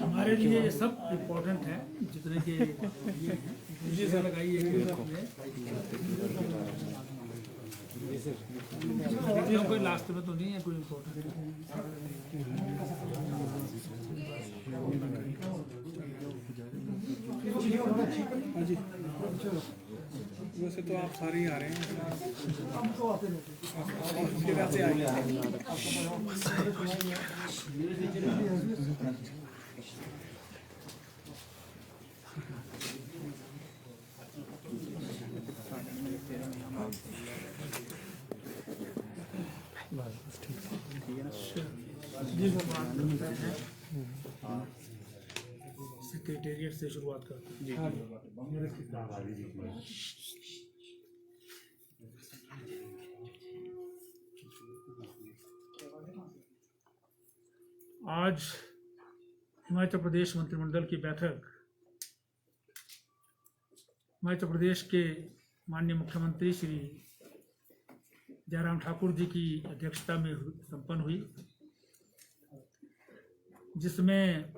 हमारे लिए ये सब इम्पोर्टेंट है, जितने के ये मुझे से लगाइए कोई लास्ट में तो नहीं है कोई इम्पोर्टेंट। वैसे तो आप सारे ही आ रहे हैं, से आए सेक्रेटेरिएट से शुरुआत करते हैं। आज हिमाचल प्रदेश मंत्रिमंडल की बैठक हिमाचल प्रदेश के माननीय मुख्यमंत्री श्री जयराम ठाकुर जी की अध्यक्षता में संपन्न हुई, जिसमें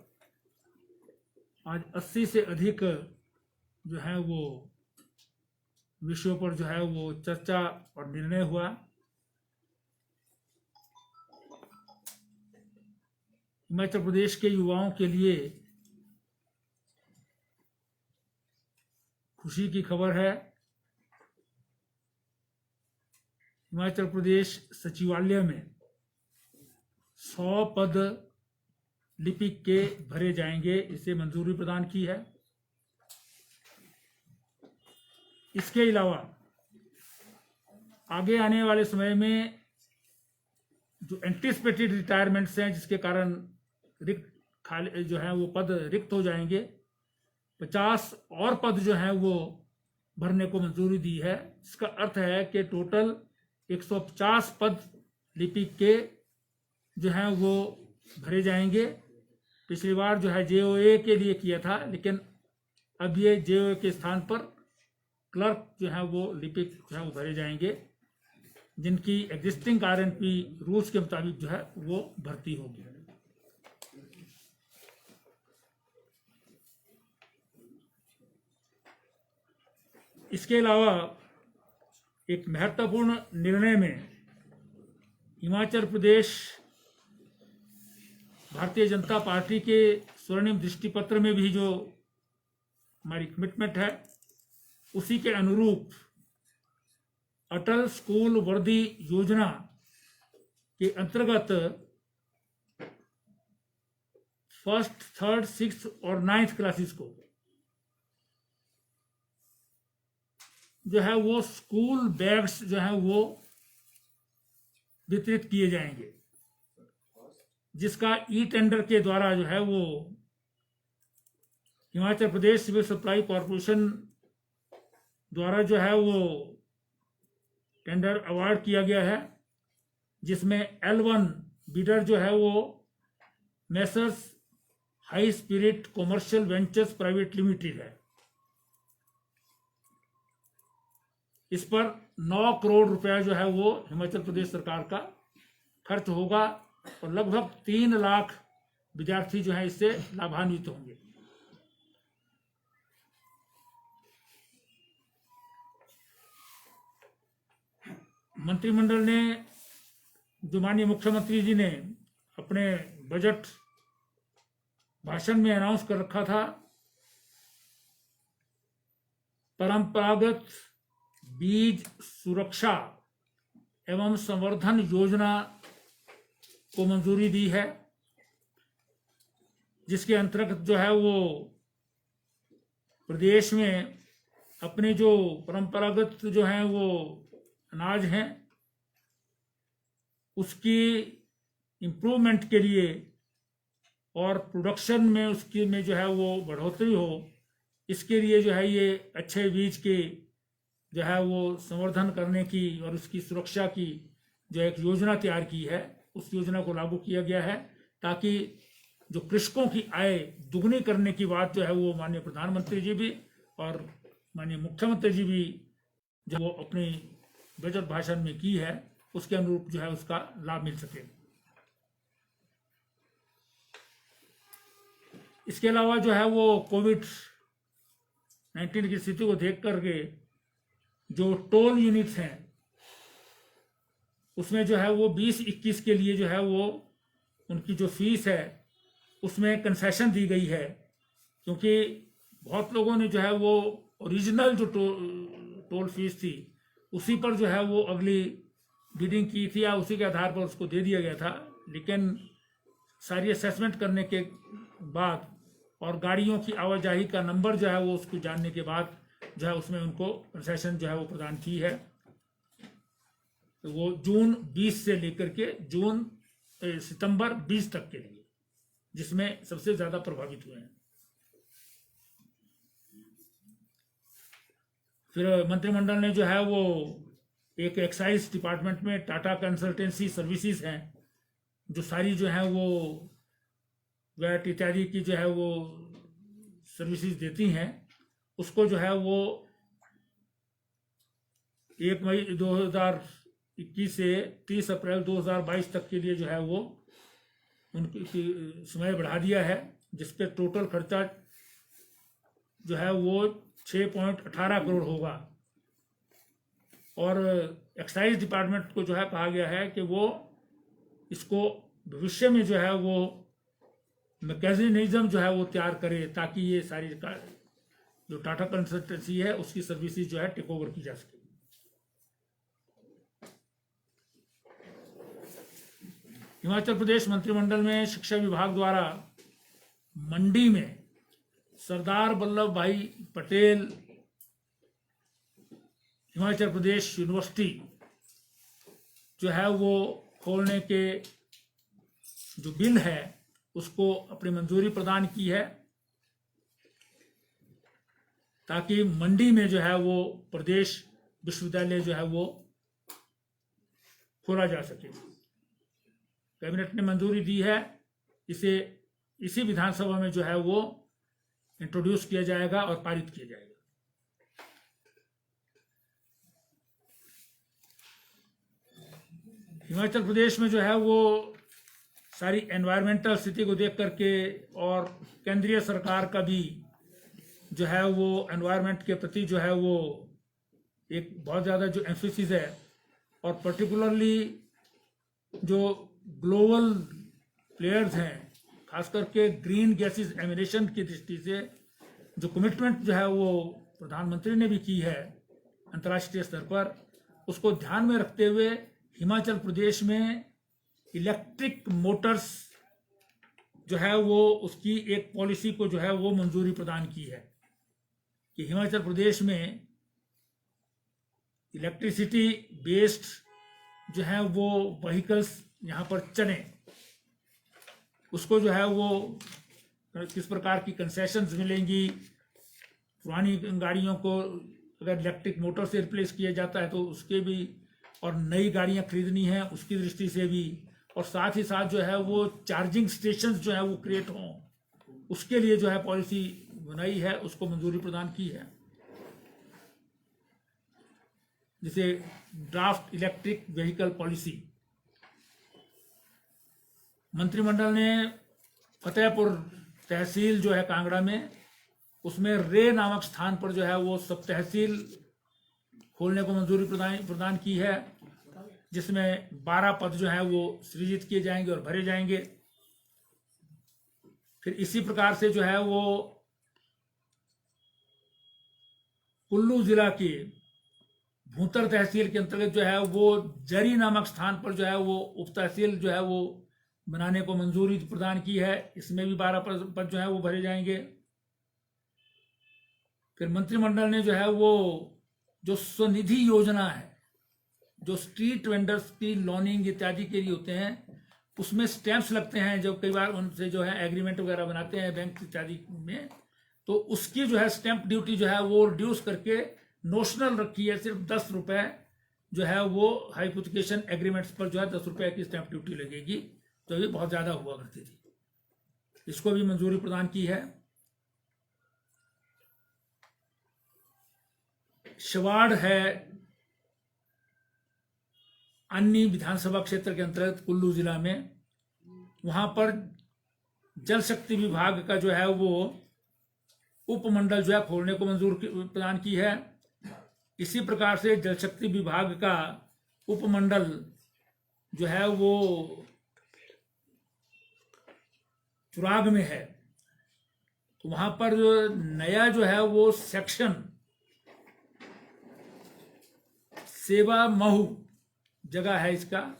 आज 80 से अधिक जो है वो विषयों पर जो है वो चर्चा और निर्णय हुआ। हिमाचल प्रदेश के युवाओं के लिए खुशी की खबर है। हिमाचल प्रदेश सचिवालय में 100 पद लिपिक के भरे जाएंगे, इसे मंजूरी प्रदान की है। इसके अलावा आगे आने वाले समय में जो एंटिसिपेटेड रिटायरमेंट्स हैं, जिसके कारण रिक्त खाली जो है वो पद रिक्त हो जाएंगे, 50 और पद जो हैं वो भरने को मंजूरी दी है। इसका अर्थ है कि टोटल 150 पद लिपिक के जो हैं वो भरे जाएंगे। पिछली बार जो है जेओए के लिए किया था, लेकिन अब ये जेओए के स्थान पर क्लर्क जो है वो लिपिक जो है वो भरे जाएंगे, जिनकी एग्जिस्टिंग आरएनपी रूल्स के मुताबिक जो है वो भर्ती होगी। इसके अलावा एक महत्वपूर्ण निर्णय में हिमाचल प्रदेश भारतीय जनता पार्टी के स्वर्णिम दृष्टिपत्र में भी जो हमारी कमिटमेंट है, उसी के अनुरूप अटल स्कूल वर्दी योजना के अंतर्गत 1st, 3rd, 6th और 9th क्लासेस को जो है वो स्कूल बैग्स जो है वो वितरित किए जाएंगे, जिसका ई टेंडर के द्वारा जो है वो Himachal Pradesh civil supply corporation द्वारा जो है वो टेंडर अवार्ड किया गया है, जिसमें L1 बिडर जो है वो Messrs high spirit commercial ventures private limited है। इस पर 9 करोड़ रुपया जो है वो हिमाचल प्रदेश सरकार का खर्च होगा और लगभग 3 लाख विद्यार्थी जो है इससे लाभान्वित होंगे। मंत्रिमंडल ने जो माननीय मुख्यमंत्री जी ने अपने बजट भाषण में अनाउंस कर रखा था, परंपरागत बीज सुरक्षा एवं संवर्धन योजना को मंजूरी दी है, जिसके अंतर्गत जो है वो प्रदेश में अपने जो परंपरागत जो हैं वो अनाज हैं, उसकी इम्प्रूवमेंट के लिए और प्रोडक्शन में उसकी में जो है वो बढ़ोतरी हो, इसके लिए जो है ये अच्छे बीज के जो है वो संवर्धन करने की और उसकी सुरक्षा की जो एक योजना तैयार की है, उस योजना को लागू किया गया है, ताकि जो कृषकों की आय दुगनी करने की बात जो है वो माननीय प्रधानमंत्री जी भी और माननीय मुख्यमंत्री जी भी जो वो अपनी बजट भाषण में की है, उसके अनुरूप जो है उसका लाभ मिल सके। इसके अलावा जो है वो कोविड-19 की स्थिति को देख करके जो टोल यूनिट्स हैं उसमें जो है वो 20-21 के लिए जो है वो उनकी जो फीस है उसमें कंसेशन दी गई है, क्योंकि बहुत लोगों ने जो है वो ओरिजिनल जो टोल फीस थी उसी पर जो है वो अगली बिडिंग की थी या उसी के आधार पर उसको दे दिया गया था। लेकिन सारी असेसमेंट करने के बाद और गाड़ियों की आवाजाही का नंबर जो है वो उसको जानने के बाद जो है उसमें उनको कंसेशन जो है वो प्रदान की है। तो वो जून 20 से लेकर के सितंबर 20 तक के लिए, जिसमें सबसे ज्यादा प्रभावित हुए हैं। फिर मंत्रिमंडल ने जो है वो एक एक्साइज डिपार्टमेंट में टाटा कंसल्टेंसी सर्विसेज हैं जो सारी जो है वो वैट इत्यादि की जो है वो सर्विसेज देती हैं, उसको जो है वो 1 मई 2021 से 30 अप्रैल 2022 तक के लिए जो है वो उनकी समय बढ़ा दिया है, जिसपे टोटल खर्चा जो है वो 6.18 करोड़ होगा। और एक्साइज डिपार्टमेंट को जो है कहा गया है कि वो इसको भविष्य में जो है वो मैकेनिज्म जो है वो तैयार करे ताकि ये सारी जो टाटा कंसल्टेंसी है उसकी सर्विसेज जो है टेक ओवर की जा सके। हिमाचल प्रदेश मंत्रिमंडल में शिक्षा विभाग द्वारा मंडी में सरदार वल्लभ भाई पटेल हिमाचल प्रदेश यूनिवर्सिटी जो है वो खोलने के जो बिल है उसको अपनी मंजूरी प्रदान की है, ताकि मंडी में जो है वो प्रदेश विश्वविद्यालय जो है वो खोला जा सके। कैबिनेट ने मंजूरी दी है, इसे इसी विधानसभा में जो है वो इंट्रोड्यूस किया जाएगा और पारित किया जाएगा। हिमाचल प्रदेश में जो है वो सारी एनवायरमेंटल स्थिति को देख करके और केंद्रीय सरकार का भी जो है वो एनवायरमेंट के प्रति जो है वो एक बहुत ज़्यादा जो एम्फेसिस है, और पर्टिकुलरली जो ग्लोबल प्लेयर्स हैं खास करके ग्रीन गैसेस एमिनेशन की दृष्टि से जो कमिटमेंट जो है वो प्रधानमंत्री ने भी की है अंतर्राष्ट्रीय स्तर पर, उसको ध्यान में रखते हुए हिमाचल प्रदेश में इलेक्ट्रिक मोटर्स जो है वो उसकी एक पॉलिसी को जो है वो मंजूरी प्रदान की है कि हिमाचल प्रदेश में इलेक्ट्रिसिटी बेस्ड जो है वो व्हीकल्स यहाँ पर चले, उसको जो है वो किस प्रकार की कंसेशंस मिलेंगी, पुरानी गाड़ियों को अगर इलेक्ट्रिक मोटर से रिप्लेस किया जाता है तो उसके भी, और नई गाड़ियाँ खरीदनी है उसकी दृष्टि से भी, और साथ ही साथ जो है वो चार्जिंग स्टेशंस जो है वो क्रिएट हों, उसके लिए जो है पॉलिसी बनाई है, उसको मंजूरी प्रदान की है। जिसे ड्राफ्ट इलेक्ट्रिक व्हीकल पॉलिसी मंत्रिमंडल ने फतेहपुर तहसील जो है कांगड़ा में, उसमें रे नामक स्थान पर जो है वो सब तहसील खोलने को मंजूरी प्रदान की है, जिसमें 12 पद जो है वो सृजित किए जाएंगे और भरे जाएंगे। फिर इसी प्रकार से जो है वो कुल्लू जिला की भूंतर तहसील के अंतर्गत जो है वो जरी नामक स्थान पर जो है वो उप तहसील जो है वो बनाने को मंजूरी प्रदान की है, इसमें भी 12 पद जो है वो भरे जाएंगे। फिर मंत्रिमंडल ने जो है वो जो स्वनिधि योजना है, जो स्ट्रीट वेंडर्स की लॉनिंग इत्यादि के लिए होते हैं, उसमें स्टैंप्स लगते हैं जब कई बार उनसे जो है एग्रीमेंट वगैरह बनाते हैं बैंक इत्यादि में, तो उसकी जो है स्टैंप ड्यूटी जो है वो रिड्यूस करके नोशनल रखी है, सिर्फ 10 रुपए जो है वो हाइपोथिकेशन एग्रीमेंट्स पर जो है 10 रुपए की स्टैंप ड्यूटी लगेगी, तो ये बहुत ज़्यादा हुआ करती थी, इसको भी मंजूरी प्रदान की है। शवाड़ है, अन्य विधानसभा क्षेत्र के अंतर्गत कुल्लू जिला में, वहां पर जल शक्ति विभाग का जो है वो उपमंडल जो है खोलने को प्रदान की है। इसी प्रकार से जल शक्ति विभाग का उपमंडल जो है वो चुराग में है, तो वहां पर जो नया जो है वो सेक्शन सेवा महू जगह है इसका,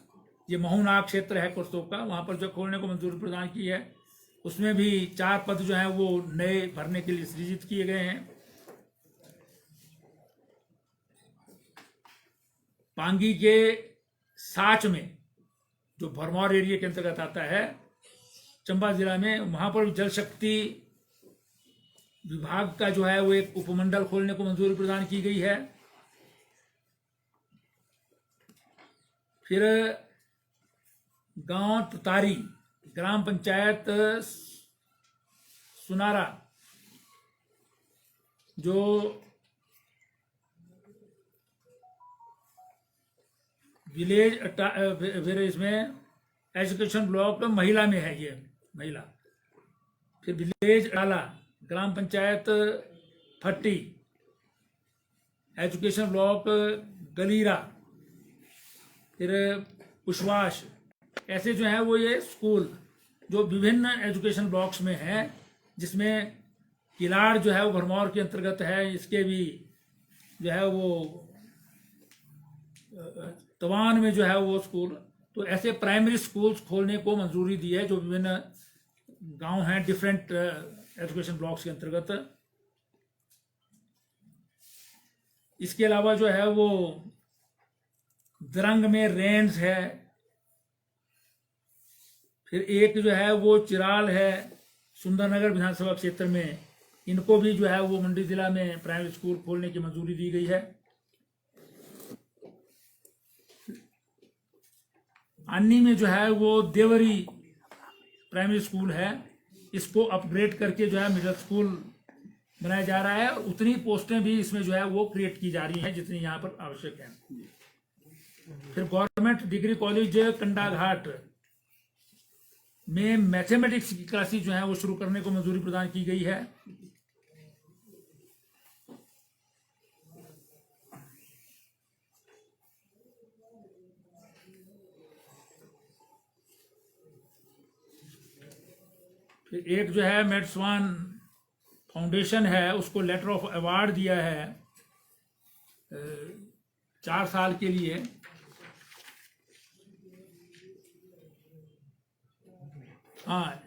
ये महूनाग क्षेत्र है कुर्तों का, वहां पर जो खोलने को मंजूरी प्रदान की है। उसमें भी 4 पद जो है वो नए भरने के लिए सृजित किए गए हैं। पांगी के साच में जो भरमौर एरिया के अंतर्गत आता है चंबा जिला में, वहां पर जल शक्ति विभाग का जो है वो एक उपमंडल खोलने को मंजूरी प्रदान की गई है। फिर गांव तुतारी ग्राम पंचायत सुनारा जो विलेज में एजुकेशन ब्लॉक महिला में है, ये महिला। फिर विलेज अडाला ग्राम पंचायत फट्टी एजुकेशन ब्लॉक गलीरा, फिर पुष्वाश, ऐसे जो है वो ये स्कूल जो विभिन्न एजुकेशन ब्लॉक्स में है, जिसमें किलाड़ जो है वो भरमौर के अंतर्गत है, इसके भी जो है वो तवान में जो है वो स्कूल। तो ऐसे प्राइमरी स्कूल्स खोलने को मंजूरी दी है जो विभिन्न गांव हैं डिफरेंट एजुकेशन ब्लॉक्स के अंतर्गत। इसके अलावा जो है वो दरंग में रेंज है, फिर एक जो है वो चिराल है सुंदरनगर विधानसभा क्षेत्र में, इनको भी जो है वो मंडी जिला में प्राइमरी स्कूल खोलने की मंजूरी दी गई है। अन्नी में जो है वो देवरी प्राइमरी स्कूल है, इसको अपग्रेड करके जो है मिडिल स्कूल बनाया जा रहा है, और उतनी पोस्टें भी इसमें जो है वो क्रिएट की जा रही हैं जितनी यहाँ पर आवश्यक है। फिर गवर्नमेंट डिग्री कॉलेज कंडाघाट में मैथमेटिक्स की क्लासेस जो है वो शुरू करने को मंजूरी प्रदान की गई है। फिर एक जो है मेडस्वान फाउंडेशन है, उसको लेटर ऑफ अवार्ड दिया है 4 साल के लिए। हाँ,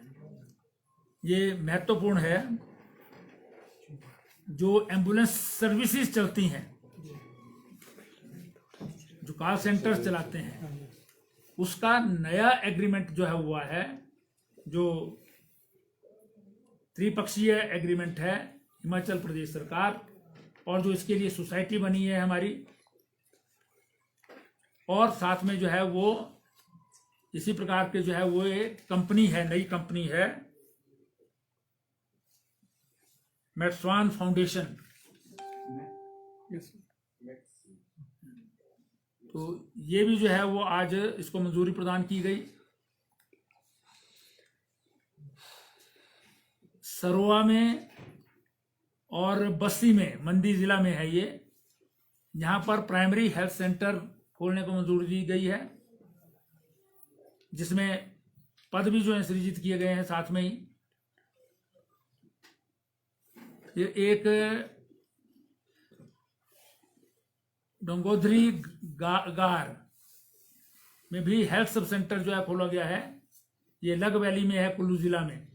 ये महत्वपूर्ण है, जो एम्बुलेंस सर्विसेज चलती हैं, जो कॉल सेंटर्स चलाते हैं, उसका नया एग्रीमेंट जो है हुआ है, जो त्रिपक्षीय एग्रीमेंट है हिमाचल प्रदेश सरकार और जो इसके लिए सोसाइटी बनी है हमारी, और साथ में जो है वो इसी प्रकार के जो है वो एक कंपनी है, नई कंपनी है मेडस्वान फाउंडेशन। तो ये भी जो है वो आज इसको मंजूरी प्रदान की गई। सरोआ में और बस्सी में, मंडी जिला में है ये, यहाँ पर प्राइमरी हेल्थ सेंटर खोलने को मंजूरी दी गई है, जिसमें पद भी जो है सृजित किए गए हैं साथ में ही। फिर एक डोंगोधरी गार में भी हेल्थ सब सेंटर जो है खोला गया है, ये लग वैली में है कुल्लू जिला में।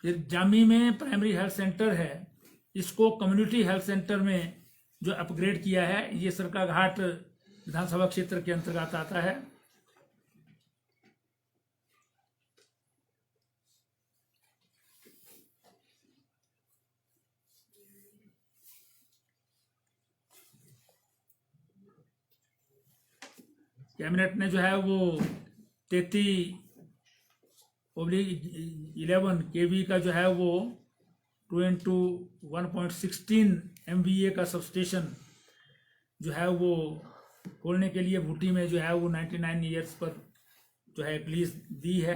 फिर जामी में प्राइमरी हेल्थ सेंटर है, इसको कम्युनिटी हेल्थ सेंटर में जो अपग्रेड किया है, ये सरकाघाट विधानसभा क्षेत्र के अंतर्गत आता है। कैबिनेट ने जो है वो 33/11 केवी का जो है वो 2 into 1.16 MVA का सबस्टेशन जो है वो खोलने के लिए भूटी में जो है वो 99 ईयर्स पर जो है एक लीज दी है।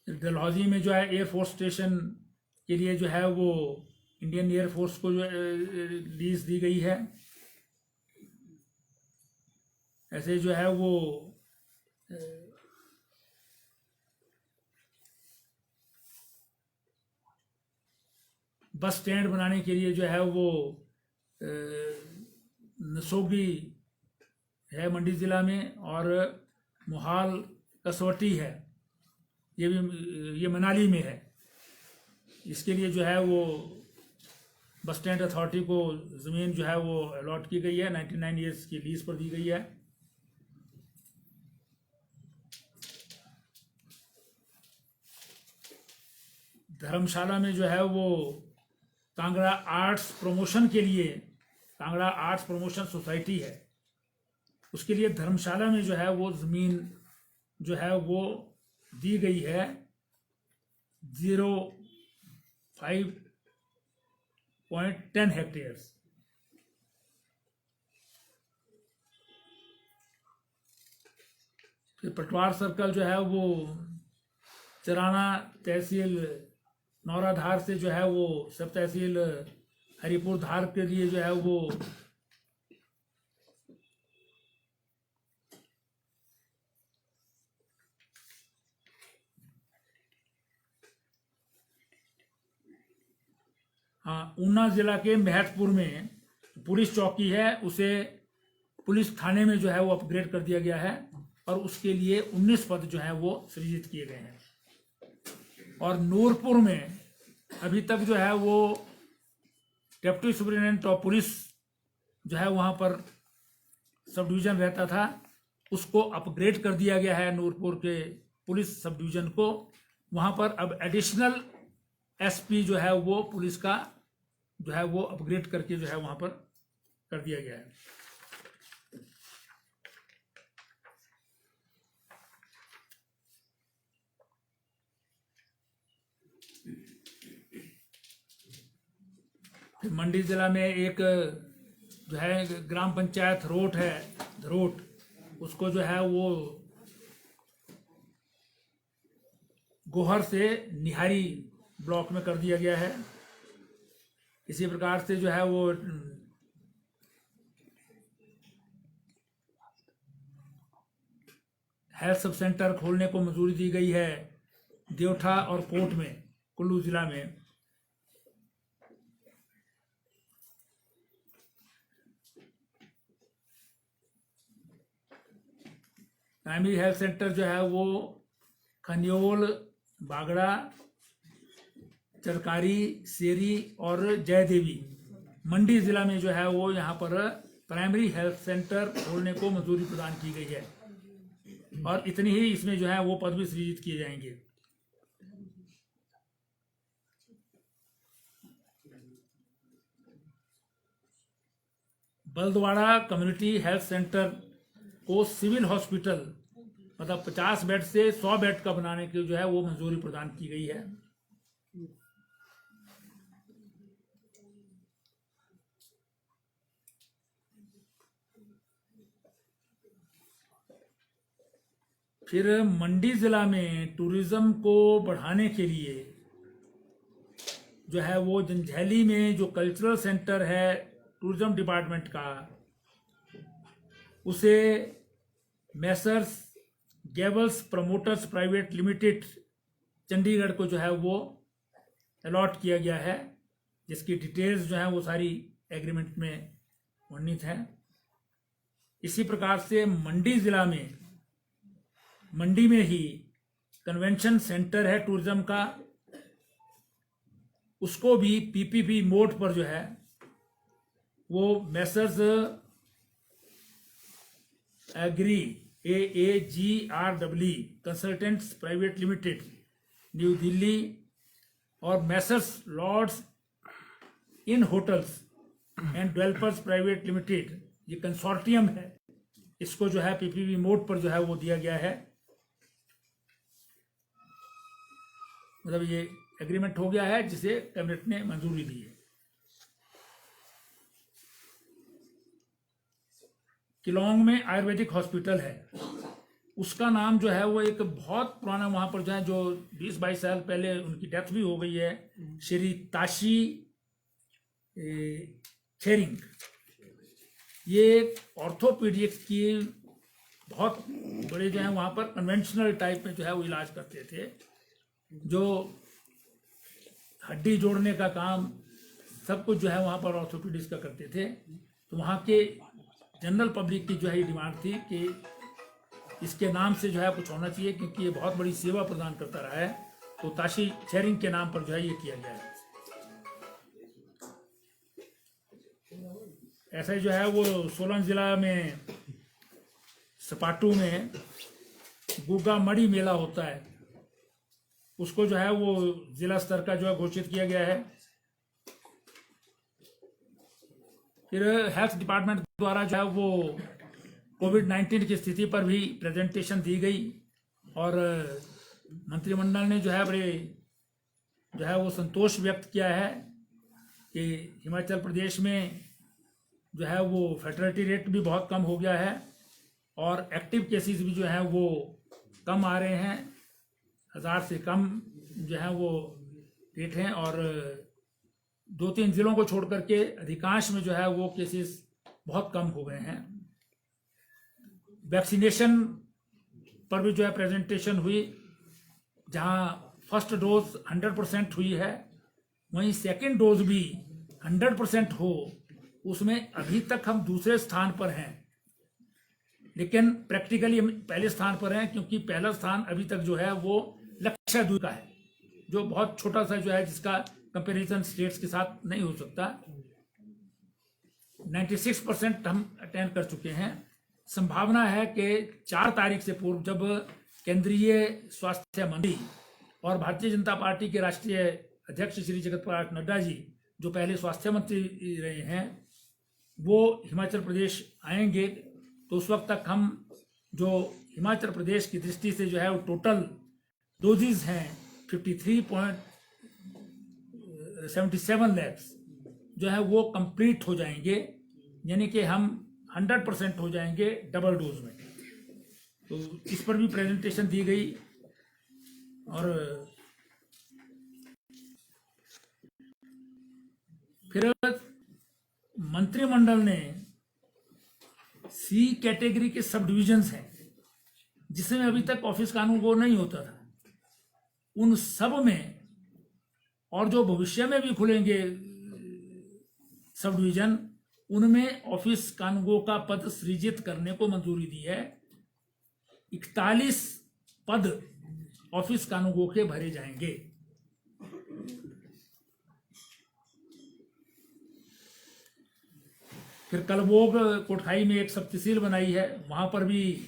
डलहौजी में जो है एयरफोर्स स्टेशन के लिए जो है वो इंडियन एयरफोर्स को जो लीज दी गई है। ऐसे जो है वो बस स्टैंड बनाने के लिए जो है वो नसोगी है मंडी ज़िला में, और मोहाल कसौटी है, ये मनाली में है। इसके लिए जो है वो बस स्टैंड अथॉरिटी को ज़मीन जो है वो अलॉट की गई है, 99 ईयर्स की लीज पर दी गई है। धर्मशाला में जो है वो कांगड़ा आर्ट्स प्रमोशन के लिए, कांगड़ा आर्ट्स प्रमोशन सोसाइटी है, उसके लिए धर्मशाला में जो है वो ज़मीन जो है वो दी गई है 05.10 हेक्टेयर्स। फिर पटवार सर्कल जो है वो चराना तहसील नौराधार से जो है वो सब तहसील हरिपुर धार के लिए जो है वो हाँ, ऊना जिला के महतपुर में पुलिस चौकी है, उसे पुलिस थाने में जो है वो अपग्रेड कर दिया गया है, और उसके लिए 19 पद जो है वो सृजित किए गए हैं। और नूरपुर में अभी तक जो है वो डिप्टी सुपरिटेंडेंट ऑफ पुलिस जो है वहाँ पर सब डिवीज़न रहता था, उसको अपग्रेड कर दिया गया है नूरपुर के पुलिस सब डिवीज़न को। वहाँ पर अब एडिशनल एसपी जो है वो पुलिस का जो है वो अपग्रेड करके जो है वहाँ पर कर दिया गया है। फिर मंडी जिला में एक जो है ग्राम पंचायत धरोट है, धरोट, उसको जो है वो गोहर से निहारी ब्लॉक में कर दिया गया है। इसी प्रकार से जो है वो हेल्थ सब सेंटर खोलने को मंजूरी दी गई है देवठा और कोट में, कुल्लू जिला में। प्राइमरी हेल्थ सेंटर जो है वो खनियोल, बागड़ा, चरकारी, सेरी और जयदेवी मंडी जिला में जो है वो यहाँ पर प्राइमरी हेल्थ सेंटर खोलने को मंजूरी प्रदान की गई है, और इतनी ही इसमें जो है वो पद भी सृजित किए जाएंगे। बलदवाड़ा कम्युनिटी हेल्थ सेंटर को सिविल हॉस्पिटल मतलब 50 बेड से 100 बेड का बनाने की जो है वो मंजूरी प्रदान की गई है। फिर मंडी जिला में टूरिज्म को बढ़ाने के लिए जो है वो जंजैली में जो कल्चरल सेंटर है टूरिज्म डिपार्टमेंट का, उसे Messrs Gables promoters private limited Chandigarh को जो है वो अलॉट किया गया है, जिसकी डिटेल्स जो है वो सारी एग्रीमेंट में वर्णित है। इसी प्रकार से मंडी जिला में मंडी में ही कन्वेंशन सेंटर है टूरिज्म का, उसको भी पीपीपी मोड पर जो है वो messrs Agri AAGRW Consultants Private Limited New Delhi और messrs Lords Inn Hotels and Developers Private Limited, ये कंसोर्टियम है, इसको जो है पीपीपी मोड पर जो है वो दिया गया है। मतलब ये एग्रीमेंट हो गया है, जिसे कैबिनेट ने मंजूरी दी है। किलोंग में आयुर्वेदिक हॉस्पिटल है, उसका नाम जो है वो एक बहुत पुराना, वहाँ पर जो है जो 20-22 साल पहले उनकी डेथ भी हो गई है, श्री ताशी छेरिंग। ये ऑर्थोपीडिक्स की बहुत बड़े जो है वहाँ पर कन्वेंशनल टाइप में जो है वो इलाज करते थे, जो हड्डी जोड़ने का काम सब कुछ जो है वहाँ पर ऑर्थोपीडिक्स का करते थे। तो वहाँ के जनरल पब्लिक की जो है ये डिमांड थी कि इसके नाम से जो है कुछ होना चाहिए, क्योंकि ये बहुत बड़ी सेवा प्रदान करता रहा है। तो ताशी छेरिंग के नाम पर जो है ये किया गया है। ऐसा ही जो है वो सोलन जिला में सपाटू में गुगा मड़ी मेला होता है, उसको जो है वो जिला स्तर का जो है घोषित किया गया है। फिर हेल्थ डिपार्टमेंट द्वारा जो है वो कोविड-19 की स्थिति पर भी प्रेजेंटेशन दी गई, और मंत्रिमंडल ने जो है बड़े जो है वो संतोष व्यक्त किया है कि हिमाचल प्रदेश में जो है वो फर्टिलिटी रेट भी बहुत कम हो गया है, और एक्टिव केसेस भी जो है वो कम आ रहे हैं, 1000 से कम जो है वो रेट हैं, और 2-3 जिलों को छोड़ करके अधिकांश में जो है वो केसेस बहुत कम हो गए हैं। वैक्सीनेशन पर भी जो है प्रेजेंटेशन हुई, जहां फर्स्ट डोज 100% हुई है, वहीं सेकंड डोज भी 100% हो, उसमें अभी तक हम दूसरे स्थान पर हैं, लेकिन प्रैक्टिकली हम पहले स्थान पर हैं, क्योंकि पहला स्थान अभी तक जो है वो लक्षद्वीप का है, जो बहुत छोटा सा जो है, जिसका कंपैरिजन स्टेट्स के साथ नहीं हो सकता। 96% हम अटेंड कर चुके हैं। संभावना है कि 4 तारीख से पूर्व, जब केंद्रीय स्वास्थ्य मंत्री और भारतीय जनता पार्टी के राष्ट्रीय अध्यक्ष श्री जगत प्रकाश नड्डा जी, जो पहले स्वास्थ्य मंत्री रहे हैं, वो हिमाचल प्रदेश आएंगे, तो उस वक्त तक हम जो हिमाचल प्रदेश की दृष्टि से जो है वो टोटल डोजेज हैं 53.77 लाख जो है वो कंप्लीट हो जाएंगे, यानी कि हम 100% हो जाएंगे डबल डोज में। तो इस पर भी प्रेजेंटेशन दी गई, और फिर मंत्रिमंडल ने सी कैटेगरी के सब डिविजन्स हैं, जिसमें अभी तक ऑफिस कानून वो नहीं होता था, उन सब में, और जो भविष्य में भी खुलेंगे सब डिवीजन, उनमें ऑफिस कानूनगो का पद सृजित करने को मंजूरी दी है। 41 पद ऑफिस कानूनगो के भरे जाएंगे। फिर कलबोग कोटखाई में एक सब तहसील बनाई है, वहां पर भी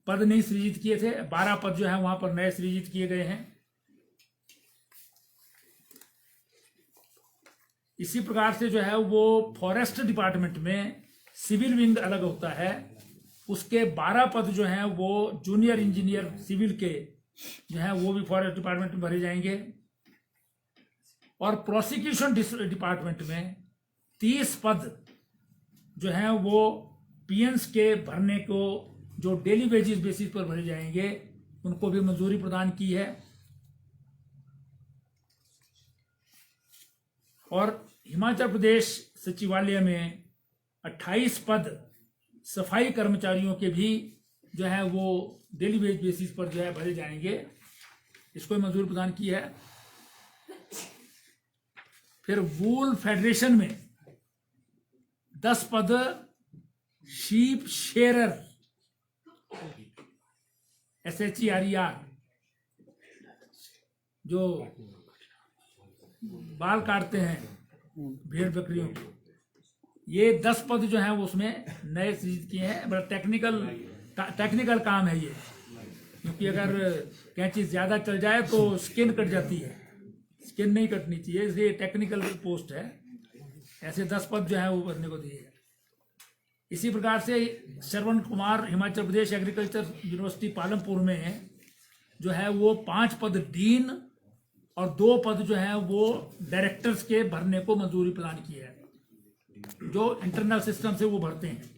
पद नहीं सृजित किए थे, 12 पद जो है वहां पर नए सृजित किए गए हैं। इसी प्रकार से जो है वो फॉरेस्ट डिपार्टमेंट में सिविल विंग अलग होता है, उसके 12 पद जो हैं वो जूनियर इंजीनियर सिविल के जो है वो भी फॉरेस्ट डिपार्टमेंट में भरे जाएंगे। और प्रोसिक्यूशन डिपार्टमेंट में 30 पद जो हैं वो पीएन्स के भरने को, जो डेली वेजेस बेसिस पर भरे जाएंगे, उनको भी मंजूरी प्रदान की है। और हिमाचल प्रदेश सचिवालय में 28 पद सफाई कर्मचारियों के भी जो है वो डेली वेज बेसिस पर जो है भरे जाएंगे, इसको मंजूरी प्रदान की है। फिर वूल फेडरेशन में 10 पद शीप शेरर SHERER, जो बाल काटते हैं भेड़ बकरियों के, ये 10 पद जो हैं वो उसमें नए सृजित किए हैं। बड़ा टेक्निकल काम है ये, क्योंकि अगर कैंची ज्यादा चल जाए तो स्किन कट जाती है, स्किन नहीं कटनी चाहिए, इसलिए टेक्निकल पोस्ट है। ऐसे 10 पद जो है वो भरने को दिए। इसी प्रकार से श्रवण कुमार हिमाचल प्रदेश एग्रीकल्चर यूनिवर्सिटी पालमपुर में जो है वो 5 पद डीन और 2 पद जो हैं वो डायरेक्टर्स के भरने को मंजूरी प्रदान की है, जो इंटरनल सिस्टम से वो भरते हैं।